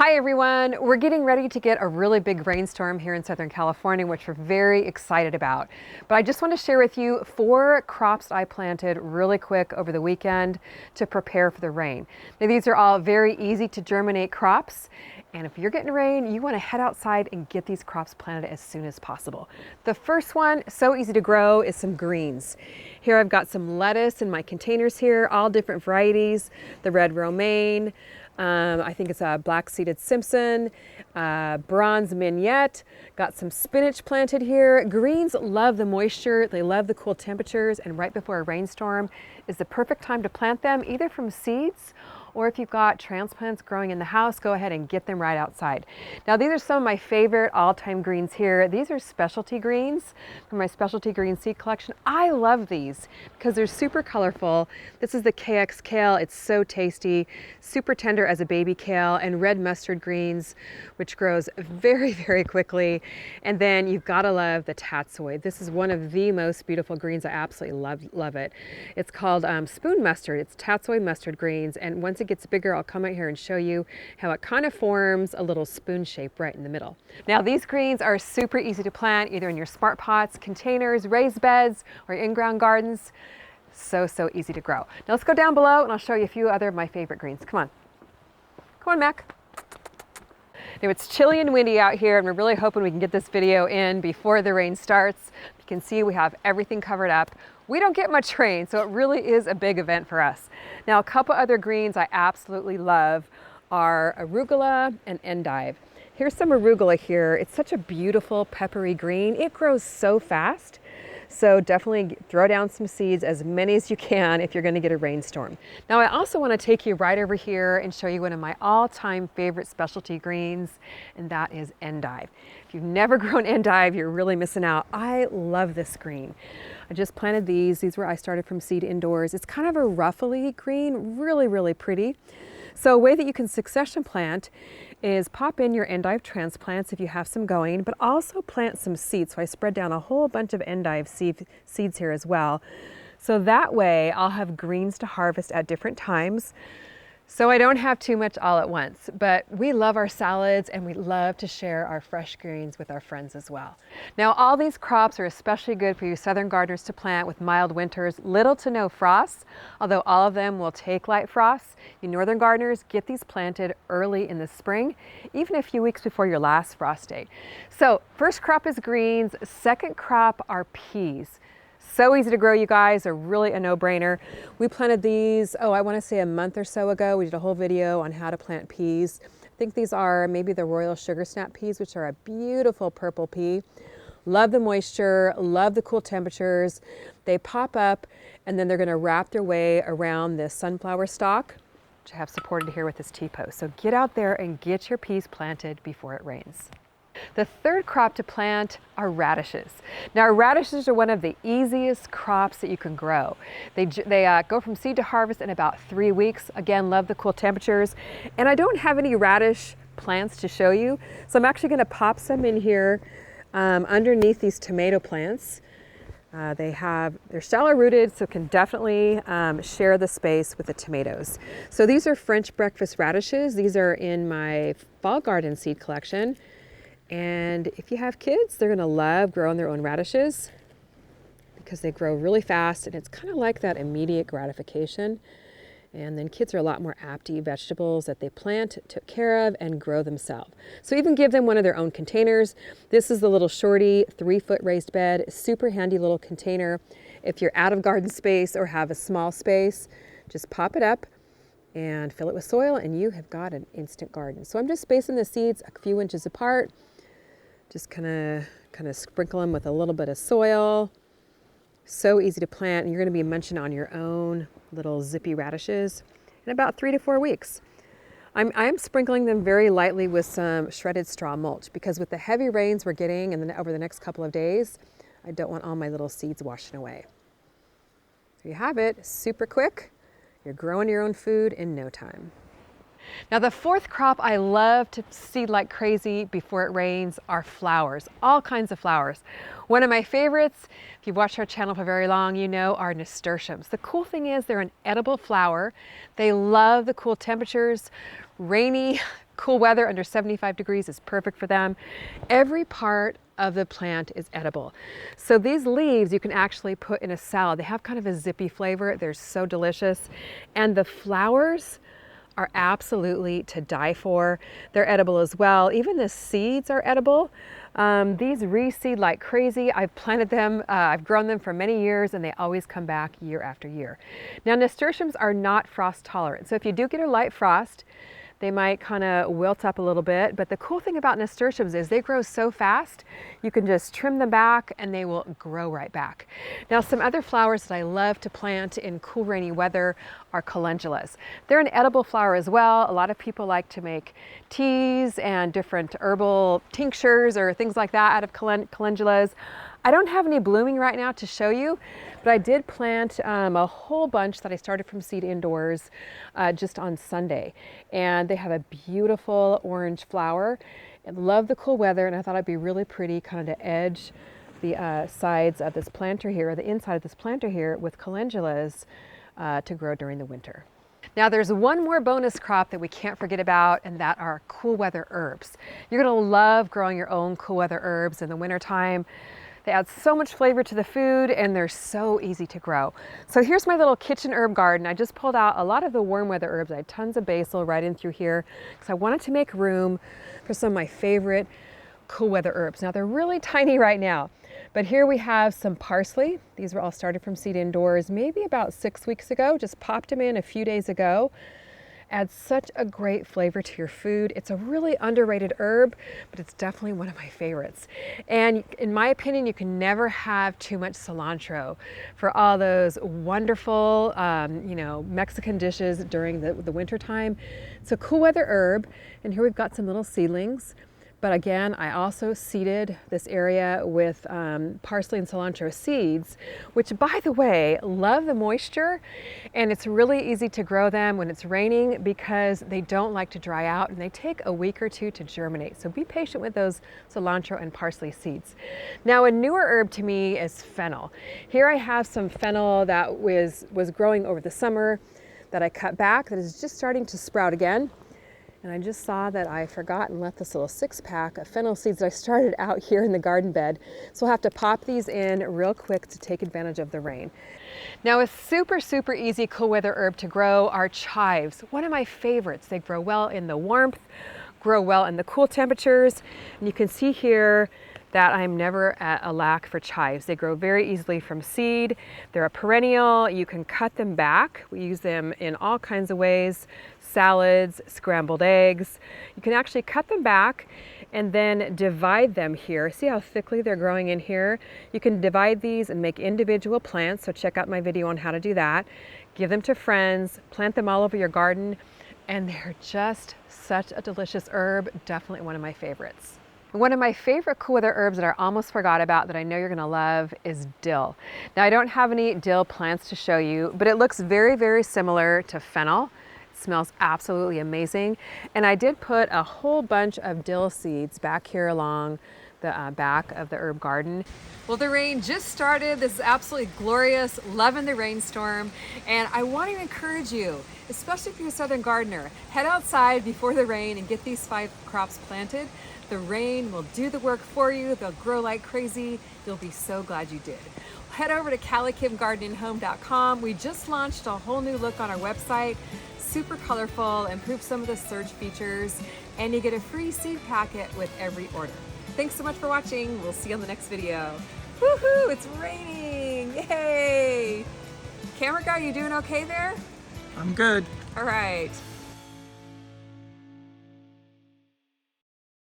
Hi everyone, we're getting ready to get a really big rainstorm here in Southern California, which we're very excited about. But I just want to share with you 4 crops I planted really quick over the weekend to prepare for the rain. Now these are all very easy to germinate crops, and if you're getting rain, you want to head outside and get these crops planted as soon as possible. The first one, so easy to grow, is some greens. Here I've got some lettuce in my containers here, all different varieties, the red romaine, I think it's a black-seeded Simpson, bronze mignette, got some spinach planted here. Greens love the moisture, they love the cool temperatures, and right before a rainstorm is the perfect time to plant them, either from seeds or if you've got transplants growing in the house, go ahead and get them right outside. Now these are some of my favorite all-time greens here. These are specialty greens from my specialty green seed collection. I love these because they're super colorful. This is the KX kale. It's so tasty, super tender as a baby kale, and red mustard greens, which grows very, very quickly. And then you've gotta love the tatsoi. This is one of the most beautiful greens. I absolutely love it. It's called spoon mustard. It's tatsoi mustard greens, and once it gets bigger, I'll come out here and show you how it kind of forms a little spoon shape right in the middle. Now these greens are super easy to plant either in your smart pots, containers, raised beds, or in-ground gardens. So easy to grow. Now let's go down below and I'll show you a few other of my favorite greens. Come on, Mac. Now it's chilly and windy out here, and we're really hoping we can get this video in before the rain starts. You can see we have everything covered up. We don't get much rain, so it really is a big event for us. Now a couple other greens I absolutely love are arugula and endive. Here's some arugula here. It's such a beautiful peppery green. It grows so fast. So definitely throw down some seeds, as many as you can if you're going to get a rainstorm. Now I also want to take you right over here and show you one of my all-time favorite specialty greens, and that is endive. If you've never grown endive, you're really missing out. I love this green. I just planted these. These were I started from seed indoors. It's kind of a ruffly green, really pretty. So a way that you can succession plant is pop in your endive transplants if you have some going, but also plant some seeds. So I spread down a whole bunch of endive seeds here as well. So that way I'll have greens to harvest at different times, so I don't have too much all at once. But we love our salads and we love to share our fresh greens with our friends as well. Now all these crops are especially good for you southern gardeners to plant with mild winters, little to no frosts, although all of them will take light frosts. You northern gardeners, get these planted early in the spring, even a few weeks before your last frost date. So first crop is greens, second crop are peas. So easy to grow, you guys. They're really a no-brainer. We planted these, I want to say a month or so ago. We did a whole video on how to plant peas. I think these are maybe the Royal Sugar Snap peas, which are a beautiful purple pea. Love the moisture, love the cool temperatures. They pop up and then they're going to wrap their way around this sunflower stalk, which I have supported here with this T-post. So get out there and get your peas planted before it rains. The third crop to plant are radishes. Now radishes are one of the easiest crops that you can grow. They go from seed to harvest in about 3 weeks. Again, love the cool temperatures. And I don't have any radish plants to show you, so I'm actually going to pop some in here underneath these tomato plants. They're shallow rooted, so can definitely share the space with the tomatoes. So these are French breakfast radishes. These are in my fall garden seed collection. And if you have kids, they're gonna love growing their own radishes because they grow really fast, and it's kind of like that immediate gratification. And then kids are a lot more apt to eat vegetables that they plant, took care of, and grow themselves. So even give them one of their own containers. This is the little shorty 3-foot raised bed, super handy little container. If you're out of garden space or have a small space, just pop it up and fill it with soil and you have got an instant garden. So I'm just spacing the seeds a few inches apart. Just kind of sprinkle them with a little bit of soil. So easy to plant, and you're going to be munching on your own little zippy radishes in about 3 to 4 weeks. I'm sprinkling them very lightly with some shredded straw mulch because with the heavy rains we're getting and then over the next couple of days, I don't want all my little seeds washing away. There you have it, super quick. You're growing your own food in no time. Now the fourth crop I love to seed like crazy before it rains are flowers, all kinds of flowers. One of my favorites, if you've watched our channel for very long, you know, are nasturtiums. The cool thing is they're an edible flower. They love the cool temperatures, rainy, Cool weather under 75 degrees is perfect for them. Every part of the plant is edible. So these leaves you can actually put in a salad. They have kind of a zippy flavor. They're so delicious. And the flowers are absolutely to die for. They're edible as well. Even the seeds are edible. These reseed like crazy. I've planted them, I've grown them for many years, and they always come back year after year. Now, nasturtiums are not frost tolerant. So if you do get a light frost, they might kind of wilt up a little bit, but the cool thing about nasturtiums is they grow so fast, you can just trim them back and they will grow right back. Now, some other flowers that I love to plant in cool, rainy weather are calendulas. They're an edible flower as well. A lot of people like to make teas and different herbal tinctures or things like that out of calendulas. I don't have any blooming right now to show you, but I did plant a whole bunch that I started from seed indoors just on Sunday. And they have a beautiful orange flower. I love the cool weather, and I thought it'd be really pretty kind of to edge the sides of this planter here, or the inside of this planter here, with calendulas to grow during the winter. Now, there's one more bonus crop that we can't forget about, and that are cool weather herbs. You're gonna love growing your own cool weather herbs in the wintertime. They add so much flavor to the food, and they're so easy to grow. So here's my little kitchen herb garden. I just pulled out a lot of the warm weather herbs. I had tons of basil right in through here because I wanted to make room for some of my favorite cool weather herbs. Now, they're really tiny right now, but here we have some parsley. These were all started from seed indoors maybe about 6 weeks ago. Just popped them in a few days ago. Adds such a great flavor to your food. It's a really underrated herb, but it's definitely one of my favorites. And in my opinion, you can never have too much cilantro for all those wonderful, Mexican dishes during the winter time. It's a cool weather herb, and here we've got some little seedlings. But again, I also seeded this area with parsley and cilantro seeds, which, by the way, love the moisture, and it's really easy to grow them when it's raining because they don't like to dry out, and they take a week or two to germinate. So be patient with those cilantro and parsley seeds. Now, a newer herb to me is fennel. Here I have some fennel that was growing over the summer that I cut back, that is just starting to sprout again. And I just saw that I forgot and left this little 6-pack of fennel seeds that I started out here in the garden bed. So I'll have to pop these in real quick to take advantage of the rain. Now, a super, super easy cool weather herb to grow are chives. One of my favorites. They grow well in the warmth, grow well in the cool temperatures. And you can see here that I'm never at a lack for chives. They grow very easily from seed. They're a perennial. You can cut them back. We use them in all kinds of ways. Salads, scrambled eggs. You can actually cut them back and then divide them here. See how thickly they're growing in here? You can divide these and make individual plants, so check out my video on how to do that. Give them to friends, plant them all over your garden, and they're just such a delicious herb. Definitely one of my favorites. One of my favorite cool weather herbs that I almost forgot about that I know you're gonna love is dill. Now, I don't have any dill plants to show you, but it looks very, very similar to fennel. Smells absolutely amazing. And I did put a whole bunch of dill seeds back here along the back of the herb garden. Well, the rain just started. This is absolutely glorious. Loving the rainstorm. And I want to encourage you, especially if you're a southern gardener, head outside before the rain and get these 5 crops planted. The rain will do the work for you. They'll grow like crazy. You'll be so glad you did. Head over to CallieKimGardenandHome.com. We just launched a whole new look on our website. Super colorful, improved some of the search features, and you get a free seed packet with every order. Thanks so much for watching. We'll see you on the next video. Woohoo, it's raining, yay! Camera guy, you doing okay there? I'm good. All right.